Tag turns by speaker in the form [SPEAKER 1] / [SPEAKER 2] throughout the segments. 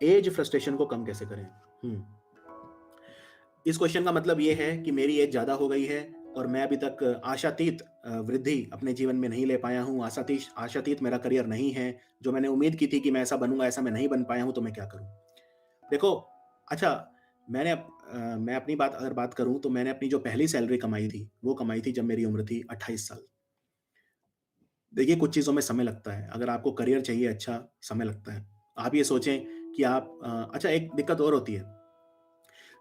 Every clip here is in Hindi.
[SPEAKER 1] एज फ्रस्ट्रेशन को कम कैसे करें? हुँ। इस क्वेश्चन का मतलब ये है कि मेरी एज ज़्यादा हो गई है और मैं अभी तक आशातीत वृद्धि अपने जीवन में नहीं ले पाया हूँ, आशातीत आशातीत मेरा करियर नहीं है, जो मैंने उम्मीद की थी कि मैं ऐसा बनूँगा, ऐसा मैं नहीं बन पाया हूँ, तो मैं क्या करूँ? देखो, अच्छा, मैं अपनी बात करूँ तो मैंने अपनी जो पहली सैलरी कमाई थी, वो कमाई थी जब मेरी उम्र थी 28 साल। देखिए, कुछ चीज़ों में समय लगता है, अगर आपको करियर चाहिए अच्छा, समय लगता है। आप ये सोचें कि अच्छा, एक दिक्कत और होती है,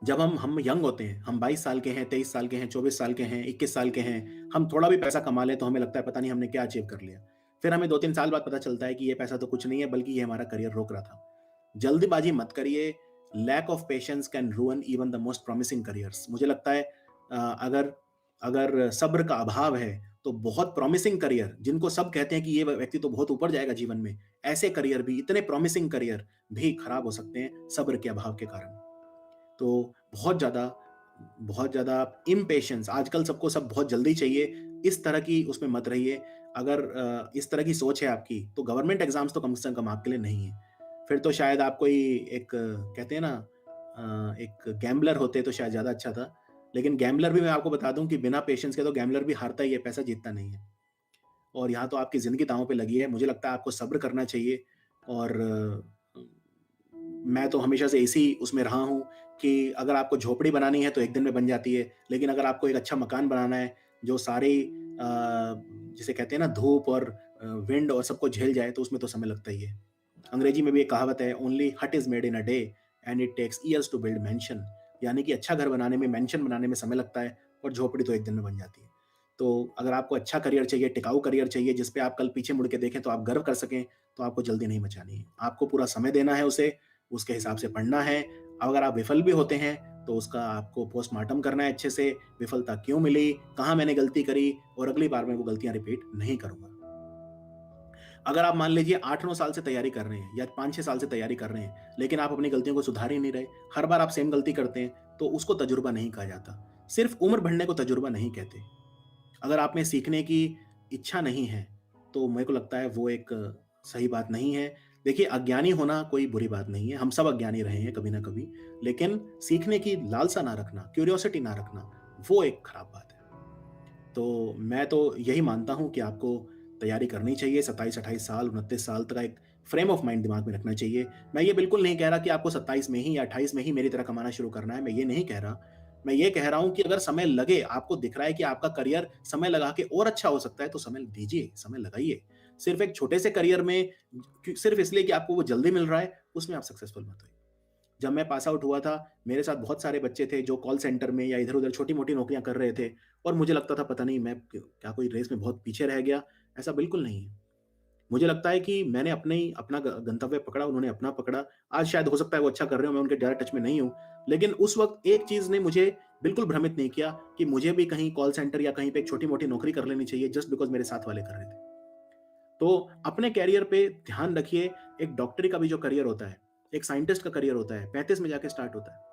[SPEAKER 1] जब हम यंग होते हैं, हम 22 साल के हैं, 23 साल के हैं, 24 साल के हैं, 21 साल के हैं, हम थोड़ा भी पैसा कमा लें तो हमें लगता है पता नहीं हमने क्या अचीव कर लिया। फिर हमें 2-3 साल बाद पता चलता है कि ये पैसा तो कुछ नहीं है बल्कि ये हमारा करियर रोक रहा था। जल्दबाजी मत करिए, lack of patience can ruin even the most promising careers. मुझे लगता है अगर अगर सब्र का अभाव है, तो बहुत प्रॉमिसिंग करियर जिनको सब कहते हैं कि ये व्यक्ति तो बहुत ऊपर जाएगा जीवन में, ऐसे करियर भी, इतने प्रॉमिसिंग करियर भी खराब हो सकते हैं सब्र के अभाव के कारण। तो बहुत ज़्यादा इम्पेशंस आजकल सबको सब बहुत जल्दी चाहिए, इस तरह की उसमें मत रहिए। अगर इस तरह की सोच है आपकी, तो गवर्नमेंट एग्ज़ाम्स तो कम से कम आपके लिए नहीं है। फिर तो शायद आप कोई एक कहते हैं ना एक गैम्बलर होते तो शायद ज़्यादा अच्छा था। लेकिन गैम्बलर भी मैं आपको बता दूँ कि बिना पेशेंस के तो गैम्बलर भी हारता ही है, पैसा जीतता नहीं है। और यहाँ तो आपकी ज़िंदगी दाँव पे लगी है। मुझे लगता है आपको सब्र करना चाहिए और मैं तो हमेशा से इसी उसमें रहा हूँ कि अगर आपको झोपड़ी बनानी है तो एक दिन में बन जाती है, लेकिन अगर आपको एक अच्छा मकान बनाना है जो सारी जिसे कहते हैं ना धूप और विंड और सबको झेल जाए तो उसमें तो समय लगता ही है। अंग्रेजी में भी एक कहावत है, only hut is made in a day and it takes years to build mansion. यानी कि अच्छा घर बनाने में, मैंशन बनाने में समय लगता है और झोपड़ी तो एक दिन में बन जाती है। तो अगर आपको अच्छा करियर चाहिए, टिकाऊ करियर चाहिए जिस पे आप कल पीछे मुड़ के देखें तो आप गर्व कर सकें, तो आपको जल्दी नहीं मचानी है। आपको पूरा समय देना है उसे, उसके हिसाब से पढ़ना है। अगर आप विफल भी होते हैं, तो उसका आपको पोस्टमार्टम करना है अच्छे से, विफलता क्यों मिली, कहाँ मैंने गलती करी और अगली बार मैं वो गलतियाँ रिपीट नहीं करूँगा। अगर आप मान लीजिए 8-9 साल से तैयारी कर रहे हैं या 5-6 साल से तैयारी कर रहे हैं, लेकिन आप अपनी गलतियों को सुधार ही नहीं रहे, हर बार आप सेम गलती करते हैं, तो उसको तजुर्बा नहीं कहा जाता। सिर्फ़ उम्र बढ़ने को तजुर्बा नहीं कहते। अगर आप में सीखने की इच्छा नहीं है, तो मेरे को लगता है वो एक सही बात नहीं है। देखिए, अज्ञानी होना कोई बुरी बात नहीं है, हम सब अज्ञानी रहे हैं कभी न कभी, लेकिन सीखने की लालसा ना रखना, क्यूरियोसिटी ना रखना, वो एक खराब बात है। तो मैं तो यही मानता हूँ कि आपको तैयारी करनी चाहिए, 27-28 साल, 29 साल तक का एक फ्रेम ऑफ माइंड दिमाग में रखना चाहिए। मैं ये बिल्कुल नहीं कह रहा कि आपको 27 में ही या 28 में ही मेरी तरह कमाना शुरू करना है, मैं ये नहीं कह रहा। मैं ये कह रहा हूँ कि अगर समय लगे, आपको दिख रहा है कि आपका करियर समय लगा के और अच्छा हो सकता है, तो समय दीजिए, समय लगाइए। सिर्फ़ एक छोटे से करियर में सिर्फ़ इसलिए कि आपको वो जल्दी मिल रहा है, उसमें आप सक्सेसफुल मत होइए। जब मैं पास आउट हुआ था, मेरे साथ बहुत सारे बच्चे थे जो कॉल सेंटर में या इधर-उधर छोटी-मोटी नौकरियाँ कर रहे थे और मुझे लगता था पता नहीं मैं क्या कोई रेस में बहुत पीछे रह गया? ऐसा बिल्कुल नहीं है। मुझे लगता है कि मैंने अपना गंतव्य पकड़ा, उन्होंने अपना पकड़ा। आज शायद हो सकता है वो अच्छा कर रहे हों, मैं उनके ज़्यादा टच में नहीं हूँ। लेकिन उस वक़्त एक चीज़ ने मुझे बिल्कुल भ्रमित नहीं किया कि मुझे भी कहीं कॉल सेंटर या कहीं पे एक छोटी-मोटी नौकरी कर लेनी चाहिए जस्ट बिकॉज़ मेरे साथ वाले कर रहे थे। तो अपने करियर पे ध्यान रखिए, एक डॉक्टरी का भी जो करियर होता है, एक साइंटिस्ट का करियर होता है, 35 में जाके स्टार्ट होता है।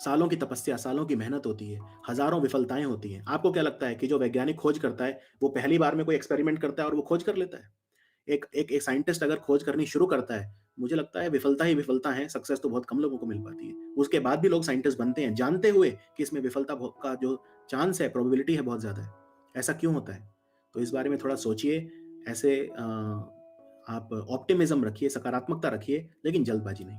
[SPEAKER 1] सालों की तपस्या, सालों की मेहनत होती है, हज़ारों विफलताएँ होती हैं। आपको क्या लगता है कि जो वैज्ञानिक खोज करता है, वो पहली बार में कोई एक्सपेरिमेंट करता है और वो खोज कर लेता है? एक साइंटिस्ट अगर खोज करनी शुरू करता है, मुझे लगता है विफलता ही विफलता है, सक्सेस तो बहुत कम लोगों को मिल पाती है। उसके बाद भी लोग साइंटिस्ट बनते हैं, जानते हुए कि इसमें विफलता का जो चांस है, प्रोबेबिलिटी है बहुत ज़्यादा है। ऐसा क्यों होता है? तो इस बारे में थोड़ा सोचिए, ऐसे आप ऑप्टिमिज़्म रखिए, सकारात्मकता रखिए, लेकिन जल्दबाज़ी नहीं।